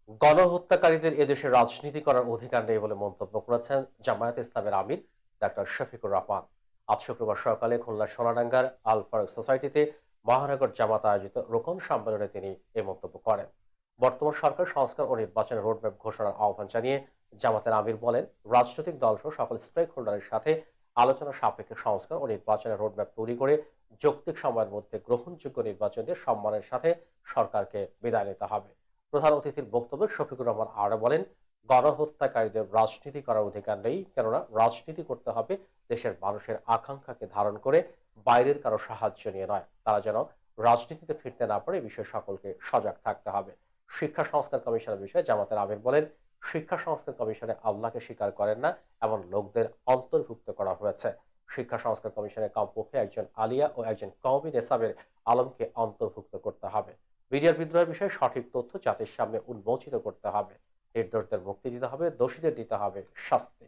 গণহত্যাকারীদের এদেশে রাজনীতি করার অধিকার নেই বলে মন্তব্য করেছেন জামায়াতে ইসলামের আমির ডাক্তার শফিকুর রহমান। আজ শুক্রবার সকালে খুলনার সোনাডাঙ্গার আল ফারুক সোসাইটিতে মহানগর জামাত আয়োজিত রোকন সম্মেলনে তিনি এই মন্তব্য করেন। বর্তমান সরকার সংস্কার ও নির্বাচনের রোডম্যাপ ঘোষণার আহ্বান জানিয়ে জামাতের আমির বলেন, রাজনৈতিক দলসহ সকল স্টেক হোল্ডারের সাথে আলোচনা সাপেক্ষে সংস্কার ও নির্বাচনের রোডম্যাপ তৈরি করে যৌক্তিক সময়ের মধ্যে গ্রহণযোগ্য নির্বাচন দিয়ে সম্মানের সাথে সরকারকে বিদায় নিতে হবে। প্রধান অতিথির বক্তব্যে শফিকুর রহমান আরো বলেন, গণহত্যাকারীদের রাজনীতি করার অধিকার নেই, কেননা রাজনীতি করতে হবে দেশের মানুষের আকাঙ্ক্ষাকে ধারণ করে, বাইরের কারো সাহায্য নিয়ে নয়। তারা যেন রাজনীতিতে ফিরতে না পারে, এই বিষয়ে সকলকে সজাগ থাকতে হবে। শিক্ষা সংস্কার কমিশনের বিষয়ে জামাতের আমির বলেন, শিক্ষা সংস্কার কমিশনে আল্লাহকে স্বীকার করেন না এমন লোকদের অন্তর্ভুক্ত করা হয়েছে। শিক্ষা সংস্কার কমিশনে কমপক্ষে একজন আলিয়া ও একজন কওমি নেসাবের আলমকে অন্তর্ভুক্ত করতে হবে। মিডিয়ার বিদ্রোহের বিষয়ে সঠিক তথ্য জাতির সামনে উন্মোচিত করতে হবে। নির্দোষদের মুক্তি দিতে হবে, দোষীদের দিতে হবে শাস্তি।